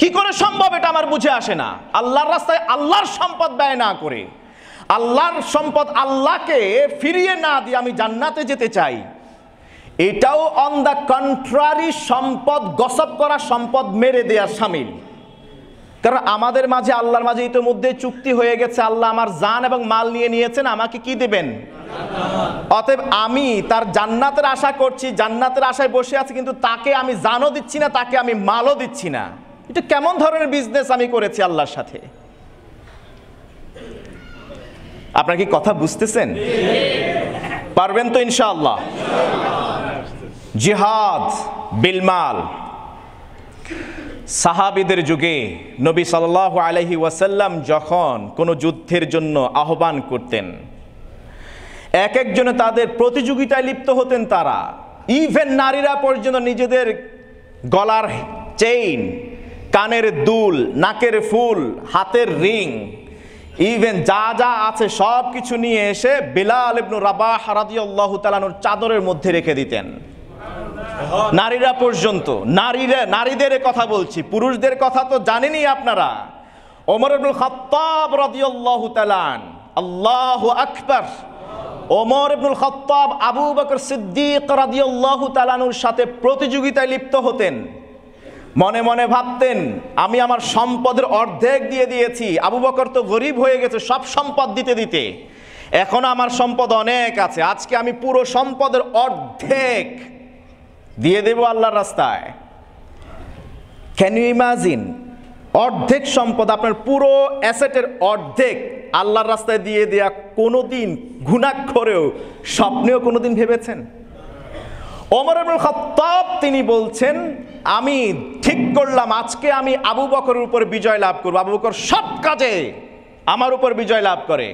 কি করে সম্ভব? এটা আমার বুঝে আসে না। আল্লাহর রাস্তায় আল্লাহর সম্পদ ব্যয় না করে, আল্লাহর সম্পদ আল্লাহকে ফিরিয়ে না দিয়ে আমি জান্নাতে যেতে চাই, এটাও অন দ্য কন্ট্রারি সম্পদ গসব করা, সম্পদ মেরে দেওয়ার শামিল। কারণ আমাদের মাঝে আল্লাহর মাঝে ইতিমধ্যে চুক্তি হয়ে গেছে, আল্লাহ আমার জান এবং মাল নিয়ে নিয়েছেন, আমাকে কি দেবেন? অতএব আমি তার জান্নাতের আশা করছি, জান্নাতের আশায় বসে আছি, কিন্তু তাকে আমি জানও দিচ্ছি না, তাকে আমি মালও দিচ্ছি না। এটা কেমন ধরনের বিজনেস আমি করেছি আল্লাহর সাথে? আপনারা কি কথা বুঝতেছেন? পারবেন তো ইনশাআল্লাহ? জিহাদ বিলমাল। সাহাবীদের যুগে নবী সাল্লাল্লাহু আলাইহি ওয়াসাল্লাম যখন কোনো যুদ্ধের জন্য আহ্বান করতেন, এক একজনে তাদের প্রতিযোগিতায় লিপ্ত হতেন। তারা, ইভেন নারীরা পর্যন্ত নিজেদের গলার চেইন, কানের দুল, নাকের ফুল, হাতের রিং, ইভেন যা যা আছে সব কিছু নিয়ে এসে বিলাল ইবনে রাবাহ রাদিয়াল্লাহু তাআলা আনহুর চাদরের মধ্যে রেখে দিতেন। নারীরা পর্যন্ত, নারীদের কথা বলছি, পুরুষদের কথা তো জানেনই আপনারা। ওমর ইবনে খাত্তাব রাদিয়াল্লাহু তাআলা, আল্লাহু আকবার, ওমর ইবনে খাত্তাব আবু বকর সিদ্দিক রাদিয়াল্লাহু তাআলা আনহুর সাথে প্রতিযোগিতায় লিপ্ত হতেন। মনে মনে ভাবতেন, আমি আমার সম্পদের অর্ধেক দিয়ে দিয়েছি, আবু বকর তো গরিব হয়ে গেছে সব সম্পদ দিতে দিতে, এখন আমার সম্পদ অনেক আছে, আজকে আমি পুরো সম্পদের অর্ধেক দিয়ে দেব আল্লাহর রাস্তায়। Can you imagine? অর্ধেক সম্পদ, আপনার পুরো অ্যাসেটের অর্ধেক আল্লাহর রাস্তায় দিয়ে দেয়া কোনোদিন ঘুণাক্ষরেও স্বপ্নেও কোনোদিন ভেবেছেন? ওমর ইবনে খাত্তাব তিনি বলছেন, আমি ঠিক করলাম আজকে আমি আবু বকরের উপর বিজয় লাভ করব, আবু বকর সব কাজে আমার উপর বিজয় লাভ করে।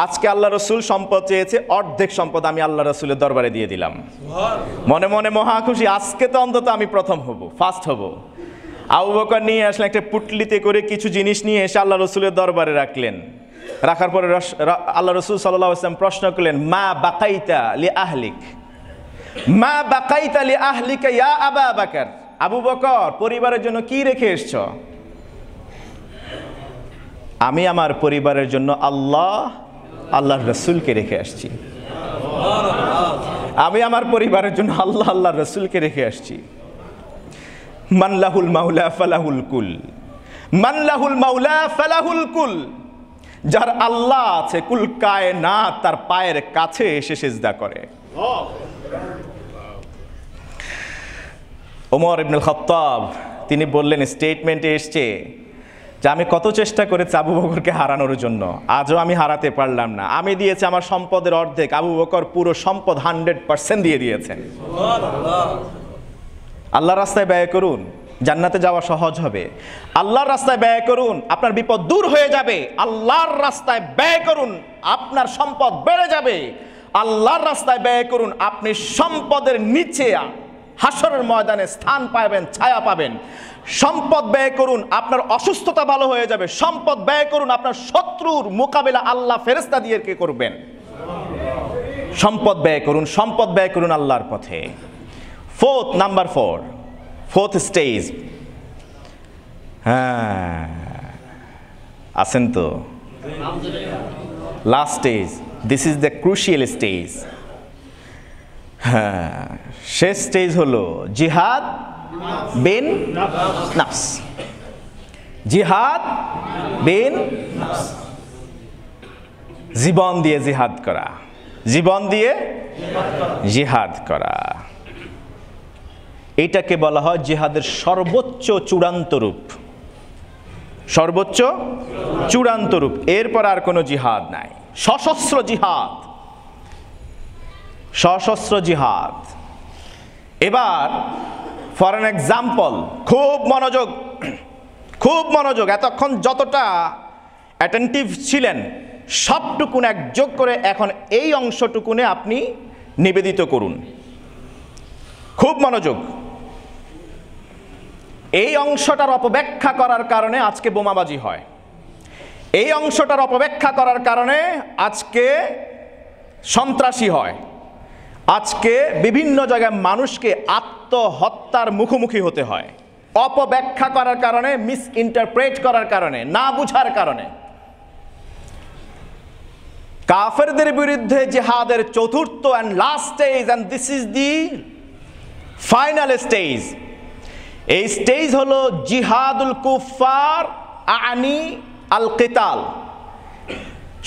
আজকে আল্লাহ রসুল সম্পদ চেয়েছে, অর্ধেক সম্পদ আমি আল্লাহ রসুলের দরবারে দিয়ে দিলাম। মনে মনে মহা খুশি, আজকে তো অন্তত আমি প্রথম হব, ফার্স্ট হব। আবু বকর নিয়ে আসলেন একটা পুটলিতে করে কিছু জিনিস নিয়ে এসে আল্লাহ রসুলের দরবারে রাখলেন। রাখার পরে আল্লাহ রসুল সাল্লাল্লাহু আলাইহি ওয়াসাল্লাম প্রশ্ন করলেন, মা বাকাইতা লি আহলিক, মা বাকাইতা লি আহলিকা ইয়া আবা বকর, আবু বকর পরিবারের জন্য কি রেখে এসছো? আমি আমার পরিবারের জন্য আল্লাহর রসুলকে রেখে আসছি। আমি আমার পরিবারের জন্য আল্লাহর রসুলকে রেখে আসছি। মান লাহুল মাওলা ফালাহুল কুল, মান লাহুল মাওলা ফালাহুল কুল, যার আল্লাহ আছে কুল কায়নাত তার পায়ের কাছে এসে সিজদা করে। ওমর ইবনে খাত্তাব তিনি বললেন, স্টেটমেন্টে এসছে যে আমি কত চেষ্টা করেছি আবু বকরকে হারানোর জন্য, আজও আমি হারাতে পারলাম না। আমি দিয়েছি আমার সম্পদের অর্ধেক, আবু বকর পুরো সম্পদ 100% দিয়ে দিয়েছেন। আল্লাহর রাস্তায় ব্যয় করুন, জান্নাতে যাওয়া সহজ হবে। আল্লাহর রাস্তায় ব্যয় করুন, আপনার বিপদ দূর হয়ে যাবে। আল্লাহর রাস্তায় ব্যয় করুন, আপনার সম্পদ বেড়ে যাবে। আল্লাহর রাস্তায় ব্যয় করুন, আপনি সম্পদের নিচে হাসরের ময়দানে স্থান পাবেন, ছায়া পাবেন। সম্পদ ব্যয় করুন, আপনার অসুস্থতা ভালো হয়ে যাবে। সম্পদ ব্যয় করুন, আপনার শত্রুর মোকাবেলা আল্লাহ ফেরেশতা দিয়ে কে করবেন। সম্পদ ব্যয় করুন, সম্পদ ব্যয় করুন আল্লাহর পথে। Number 4, fourth stage. হ্যাঁ, আছেন তো? Last stage, this is the crucial stage. হ্যাঁ, শেষ স্টেজ হলো জিহাদ বিন নাফস। জিহাদ বিন নাফস, জীবন দিয়ে জিহাদ করা, জীবন দিয়ে জিহাদ করা। এটাকে বলা হয় জিহাদের সর্বোচ্চ চূড়ান্ত রূপ, সর্বোচ্চ চূড়ান্ত রূপ। এরপর আর কোনো জিহাদ নাই, সশস্ত্র জিহাদ, সশস্ত্র জিহাদ। এবার ফর অ্যান এক্সাম্পল, খুব মনোযোগ, খুব মনোযোগ। এতক্ষণ যতটা অ্যাটেন্টিভ ছিলেন সবটুকুন একযোগ করে এখন এই অংশটুকুনে আপনি নিবেদিত করুন। খুব মনোযোগ। এই অংশটার অপব্যাখ্যা করার কারণে আজকে বোমাবাজি হয়, এই অংশটার অপব্যাখ্যা করার কারণে আজকে সন্ত্রাসী হয়, আজকে বিভিন্ন জায়গায় মানুষকে আত্মহত্যার মুখোমুখি হতে হয়, অপব্যাখ্যা করার কারণে, মিস ইন্টারপ্রেট করার কারণে, না বুঝার কারণে। কাফেরদের বিরুদ্ধে জিহাদের চতুর্থ and last stage, and this is the final stage. এই স্টেজ হলো জিহাদুল কুফার আনি আল কিতাল,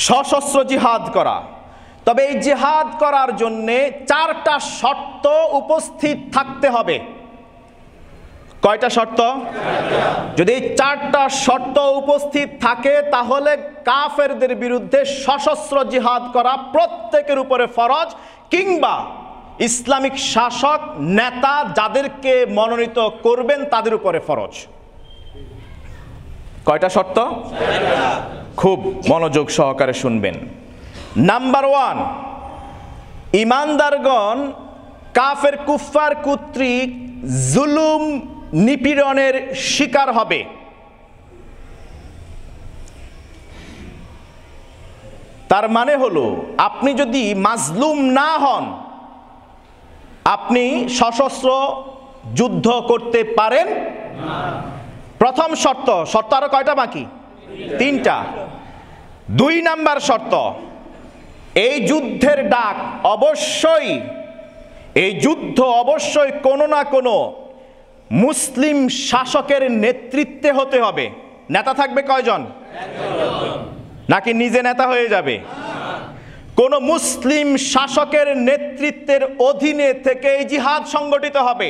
সশস্ত্র জিহাদ করা। তবে এই জিহাদ করার জন্যে 4টা শর্ত উপস্থিত থাকতে হবে। কয়টা শর্ত? যদি 4টা শর্ত উপস্থিত থাকে তাহলে কাফেরদের বিরুদ্ধে সশস্ত্র জিহাদ করা প্রত্যেকের উপরে ফরজ, কিংবা ইসলামিক শাসক নেতা যাদেরকে মনোনীত করবেন তাদের উপরে ফরজ। কয়টা শর্ত? খুব মনোযোগ সহকারে শুনবেন। নাম্বার 1, ইমানদারগণ কাফের কুফার কর্তৃক জুলুম নিপীড়নের শিকার হবে। তার মানে হলো আপনি যদি মাজলুম না হন, আপনি সশস্ত্র যুদ্ধ করতে পারেন না। প্রথম শর্ত। শর্ত আরো কয়টা বাকি? 3টা। 2 নাম্বার শর্ত, এই যুদ্ধের ডাক অবশ্যই, এই যুদ্ধ অবশ্যই কোনো না কোনো মুসলিম শাসকের নেতৃত্বে হতে হবে। নেতা থাকবে কয়জন? নাকি নিজে নেতা হয়ে যাবে? কোন মুসলিম শাসকের নেতৃত্বের অধীনে থেকে এই জিহাদ সংগঠিত হবে।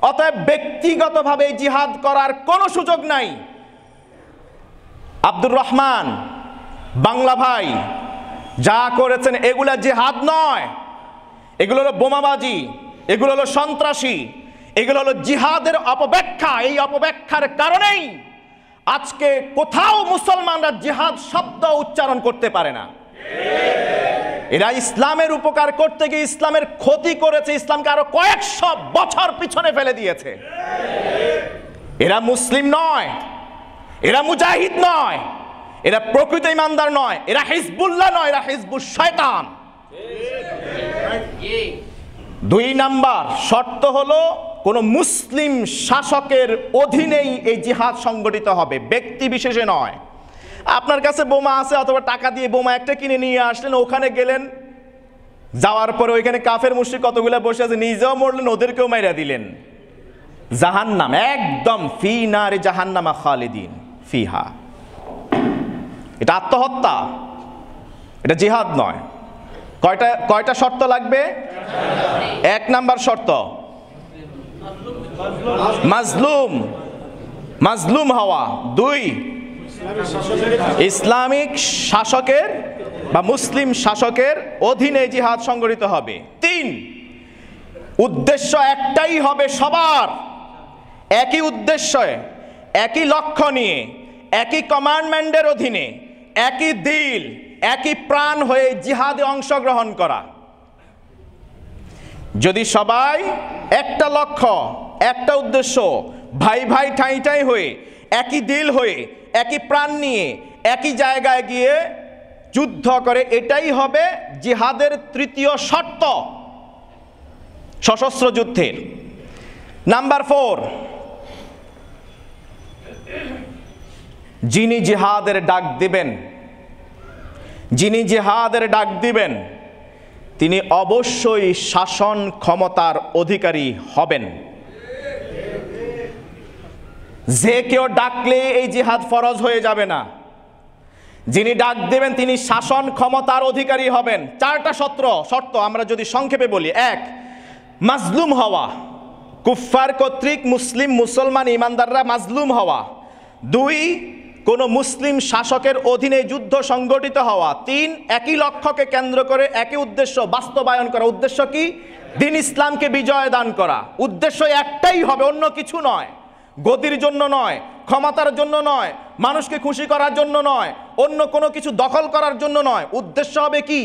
অতএব ব্যক্তিগতভাবে জিহাদ করার কোনো সুযোগ নাই। আব্দুর রহমান বাংলা ভাই যা করেছেন এগুলা জিহাদ নয়, এগুলো হলো বোমাবাজি, এগুলো হলো সন্ত্রাসী, এগুলো হলো জিহাদের অপব্যাখ্যা। এই অপব্যাখ্যার কারণেই আজকে কোথাও মুসলমানরা জিহাদ শব্দ উচ্চারণ করতে পারে না। এরা ইসলামের উপকার করতে গিয়ে ইসলামের ক্ষতি করেছে, ইসলামকে আরো কয়েকশো বছর পিছনে ফেলে দিয়েছে। এরা মুসলিম নয়, এরা মুজাহিদ নয়, এরা প্রকৃত ইমানদার নয়, এরা হিজবুল্লাহ নয়, এরা হিজবুশ শয়তান। 2 নাম্বার শর্ত হলো কোন মুসলিম শাসকের অধীনেই এই জিহাদ সংগঠিত হবে, ব্যক্তি বিশেষে নয়। আপনার কাছে বোমা আছে অথবা টাকা দিয়ে বোমা একটা কিনে নিয়ে আসলেন, ওখানে গেলেন, যাওয়ার পরে ওইখানে কাফের মুশরিক কতগুলো বসে আছে, নিজেও মরলেন, ওদেরকেও মাইরা দিলেন। জাহান্নাম, একদম ফি নারে জাহান্নামা খালিদিন ফিহা। এটা আত্মহত্যা, এটা জিহাদ নয়। কয়টা শর্ত লাগবে? 1 নাম্বার শর্ত, মাজলুম হওয়া। 2, ইসলামিক শাসকের বা মুসলিম শাসকের অধীনে জিহাদ সংগঠিত হবে। 3, উদ্দেশ্য একটাই হবে সবার, একই উদ্দেশ্যে, একই লক্ষ্য নিয়ে, একই কমান্ডমেন্টের অধীনে, একই দিল, একই প্রাণ হয়ে জিহাদে অংশগ্রহণ করা। যদি সবাই একটা লক্ষ্য, একটা উদ্দেশ্য, ভাই ভাই ঠাই ঠাই হয়ে, একই দিল হয়ে, একই প্রাণ নিয়ে, একই জায়গায় গিয়ে যুদ্ধ করে, এটাই হবে জিহাদের 3য় শর্ত। সশস্ত্র যুদ্ধের। নাম্বার 4, যিনি জিহাদের ডাক দিবেন, যিনি জিহাদের ডাক দিবেন তিনি অবশ্যই শাসন ক্ষমতার অধিকারী হবেন। যে কেউ ডাকলে এই জিহাদ ফরজ হয়ে যাবে না। যিনি ডাক দেবেন তিনি শাসন ক্ষমতার অধিকারী হবেন। 4টা শর্ত আমরা যদি সংক্ষেপে বলি। 1, মাজলুম হওয়া, কুফফার কর্তৃক মুসলমান ইমানদাররা মাজলুম হওয়া। 2, কোনো মুসলিম শাসকের অধীনে যুদ্ধ সংগঠিত হওয়া। 3, একই লক্ষ্যকে কেন্দ্র করে একই উদ্দেশ্য বাস্তবায়ন করা। উদ্দেশ্য কি? দ্বীন ইসলামকে বিজয় দান করা। উদ্দেশ্য একটাই হবে, অন্য কিছু নয়। গদির জন্য নয়, ক্ষমতার জন্য নয়, মানুষকে খুশি করার জন্য নয়, অন্য কোনো কিছু দখল করার জন্য নয়। উদ্দেশ্য হবে কি?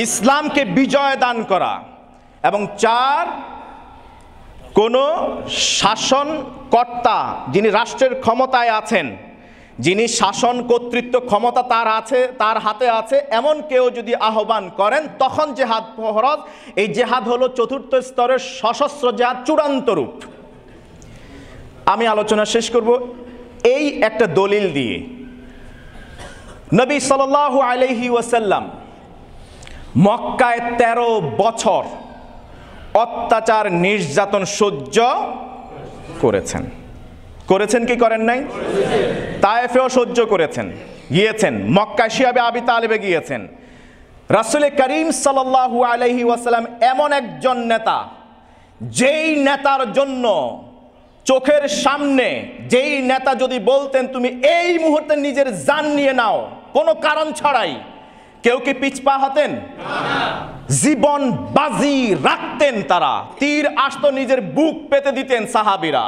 ইসলামকে বিজয় দান করা। এবং 4, কোনো শাসনকর্তা যিনি রাষ্ট্রের ক্ষমতায় আছেন, যিনি শাসন কর্তৃত্ব ক্ষমতা তার হাতে আছে, এমন কেউ যদি আহ্বান করেন তখন জিহাদ ফরজ। এই জিহাদ হলো 4র্থ স্তরের সশস্ত্র জিহাদ, চূড়ান্ত রূপ। আমি আলোচনা শেষ করব এই একটা দলিল দিয়ে। নবী সাল্লাল্লাহু আলাইহি ওয়াসাল্লাম মক্কায় 13 বছর অত্যাচার নির্যাতন সহ্য করেছেন। করেছেন কি করেন নাই? তায়েফেও সহ্য করেছেন, গিয়েছেন, মক্কায় শিয়াবে আবি তালেবে গিয়েছেন। রাসূল করিম সাল্লাল্লাহু আলাইহি ওয়াসাল্লাম এমন একজন নেতা, যেই নেতার জন্য চোখের সামনে যেই নেতা যদি বলতেন তুমি এই মুহূর্তে নিজের জান নিয়ে নাও কোনো কারণ ছাড়াই, কেউ কি পিছপা হতেন? জীবন বাজি রাখতেন তারা। তীর আসতো নিজের বুক পেতে দিতেন সাহাবীরা,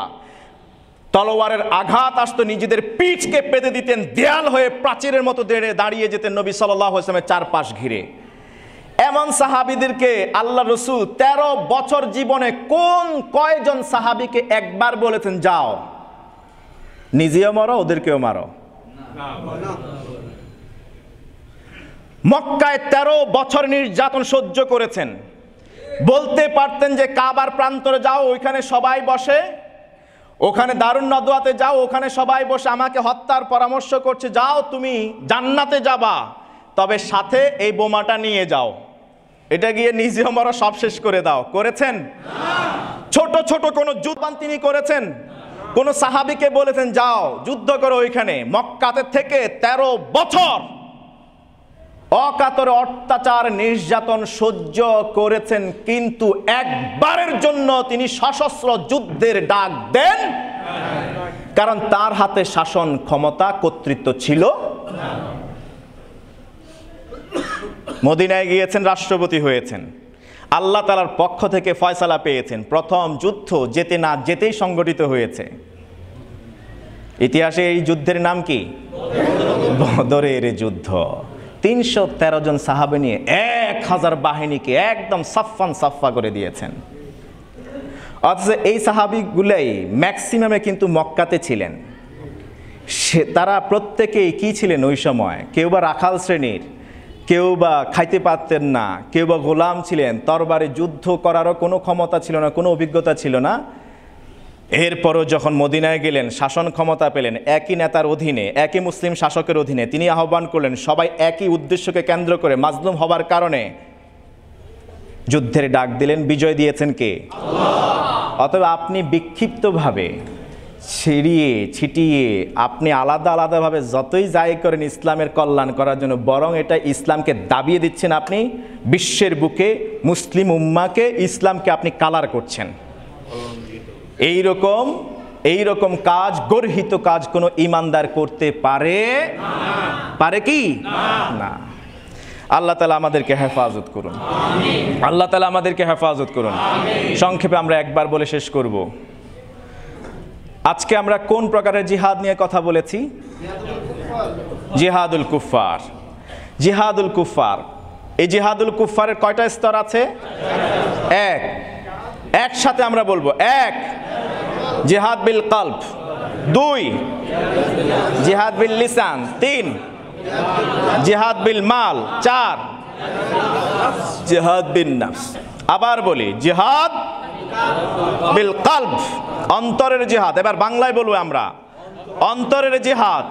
তলোয়ারের আঘাত আসতো নিজেদের পিঠকে পেতে দিতেন, দেয়াল হয়ে প্রাচীরের মতো দাঁড়িয়ে যেতেন নবী সাল্লাল্লাহু আলাইহি ওয়াসাল্লামের চারপাশ ঘিরে। এমন সাহাবীদেরকে আল্লাহ রসুল 13 বছর জীবনে কয়জন সাহাবীকে একবার বলেছেন যাও নিজেও মারো ওদেরকেও মারো? মক্কায় 13 বছর নির্যাতন সহ্য করেছেন। বলতে পারতেন যে কাবার প্রান্তরে যাও, ওইখানে সবাই বসে, ওখানে দারুন নদওয়াতে যাও, ওখানে সবাই বসে আমাকে হত্যার পরামর্শ করছে, যাও তুমি জান্নাতে যাবা, তবে সাথে এই বোমাটা নিয়ে যাও, এটা গিয়ে নিজেও মারা সব শেষ করে দাও। করেছেন? ছোট ছোট কোন যুদ্ধ তিনি করেছেন? কোন সাহাবীকে বলেছেন যাও যুদ্ধ করো ওইখানে? মক্কাতে থেকে 13 বছর অকাতরে অত্যাচার নির্যাতন সহ্য করেছেন, কিন্তু একবারের জন্য তিনি সশস্ত্র যুদ্ধের ডাক দেন? কারণ তার হাতে শাসন ক্ষমতা কর্তৃত্ব ছিল। মদিনায় গিয়েছেন, রাষ্ট্রপতি হয়েছেন, আল্লাহ তাআলার পক্ষ থেকে ফয়সালা পেয়েছেন। প্রথম যুদ্ধ যেতে না যেতেই সংগঠিত হয়েছে। ইতিহাসে এই যুদ্ধের নাম কি? বদরের যুদ্ধ। 313 জন সাহাবী নিয়ে 1000 বাহিনীকে একদম সাফা করে দিয়েছেন। অথচ এই সাহাবীগুলাই ম্যাক্সিমামে কিন্তু মক্কাতে ছিলেন। তারা প্রত্যেকেই কি ছিলেন ওই সময়? কেউ বা রাখাল শ্রেণীর, কেউ বা খাইতে পারতেন না, কেউ বা গোলাম ছিলেন, তরবারে যুদ্ধ করারও কোনো ক্ষমতা ছিল না, কোনো অভিজ্ঞতা ছিল না। এরপরও যখন মদিনায় গেলেন, শাসন ক্ষমতা পেলেন একই নেতার অধীনে, একই মুসলিম শাসকের অধীনে, তিনি আহ্বান করলেন সবাই একই উদ্দেশ্যকে কেন্দ্র করে মাজলুম হবার কারণে যুদ্ধের ডাক দিলেন। বিজয় দিয়েছেন কে? আল্লাহ। অতএব আপনি বিক্ষিপ্তভাবে ছিটিয়ে আপনি আলাদাভাবে যতই যাই করেন ইসলামের কল্যাণ করার জন্য, বরং এটা ইসলামকে দাবিয়ে দিচ্ছেন। আপনি বিশ্বের বুকে মুসলিম উম্মাকে, ইসলামকে আপনি কালার করছেন। এইরকম কাজ, গর্হিত কাজ কোনো ইমানদার করতে পারে? পারে কি? না। আল্লাহ তাআলা আমাদেরকে হেফাজত করুন। আল্লাহ তাআলা আমাদেরকে হেফাজত করুন। সংক্ষেপে আমরা একবার বলে শেষ করব। আজকে আমরা কোন প্রকারের জিহাদ নিয়ে কথা বলেছি? জিহাদুল কুফফার। জিহাদুল কুফফার, এই জিহাদুল কুফফারের কয়টা স্তর আছে? একসাথে আমরা বলবো। 1, জিহাদ বিল কলব। 2, জিহাদ বিল লিসান। 3, জিহাদ বিল মাল। 4, জিহাদ বিন নফস। আবার বলি, জিহাদ বিল কলব, অন্তরের জিহাদ। এবার বাংলায় বলবো আমরা, অন্তরের জিহাদ,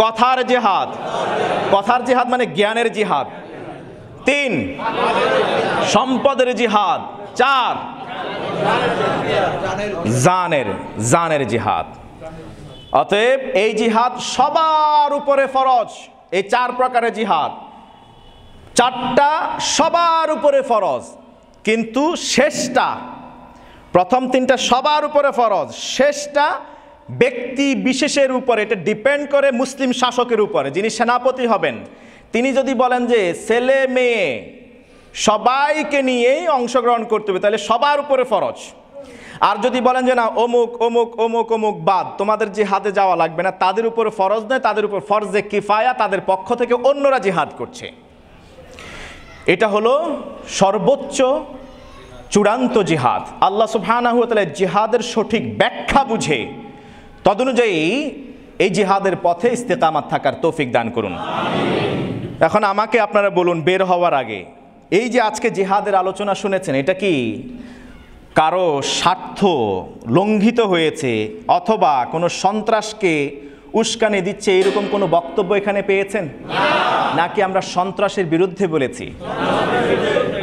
কথার জিহাদ। কথার জিহাদ মানে জ্ঞানের জিহাদ। 3, সম্পদের জিহাদ। 4, জানের জিহাদ। অতএব এই জিহাদ সবার উপরে ফরজ। এই 4 প্রকারের জিহাদ, 4টা সবার উপরে ফরজ, কিন্তু শেষটা, প্রথম 3টা সবার উপরে ফরজ, শেষটা ব্যক্তি বিশেষের উপরে। এটা ডিপেন্ড করে মুসলিম শাসকের উপরে, যিনি সেনাপতি হবেন। তিনি যদি বলেন যে ছেলে মেয়ে সবাইকে নিয়েই অংশগ্রহণ করতে হবে, তাহলে সবার উপরে ফরজ। আর যদি বলেন যে না, অমুক অমুক অমুক অমুক বাদ, তোমাদের জিহাদে যাওয়া লাগবে না, তাদের উপরে ফরজ নয়, তাদের উপর ফরজে কিফায়া, তাদের পক্ষ থেকে অন্যরা জিহাদ করছে। এটা হলো সর্বোচ্চ চূড়ান্ত জিহাদ। আল্লাহ সুবহানাহু ওয়া তাআলা জিহাদের সঠিক ব্যাখ্যা বুঝে তদনুযায়ী এই জিহাদের পথে ইস্তেকামাত থাকার তৌফিক দান করুন। এখন আমাকে আপনারা বলুন, বের হওয়ার আগে এই যে আজকে জিহাদের আলোচনা শুনেছেন, এটা কি কারো স্বার্থ লঙ্ঘিত হয়েছে অথবা কোনো সন্ত্রাসকে উস্কানি দিচ্ছে এরকম কোনো বক্তব্য এখানে পেয়েছেন? নাকি আমরা সন্ত্রাসের বিরুদ্ধে বলেছি?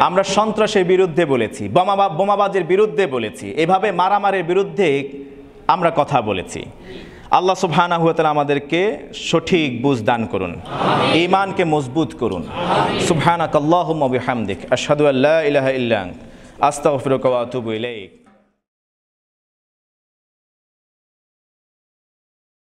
আমরা সন্ত্রাসের বিরুদ্ধে বলেছি, বোমাবাজের বিরুদ্ধে বলেছি, এভাবে মারামারির বিরুদ্ধে আমরা কথা বলেছি। আল্লাহ সুবহানাহু ওয়া তাআলা আমাদেরকে সঠিক বুঝ দান করুন, ঈমানকে মজবুত করুন। সুবহানাকাল্লাহুম্মা ওয়া বিহামদিক, আশহাদু আল্লা ইলাহা ইল্লা আনতা, আস্তাগফিরুকা ওয়া আতুবু ইলাইক।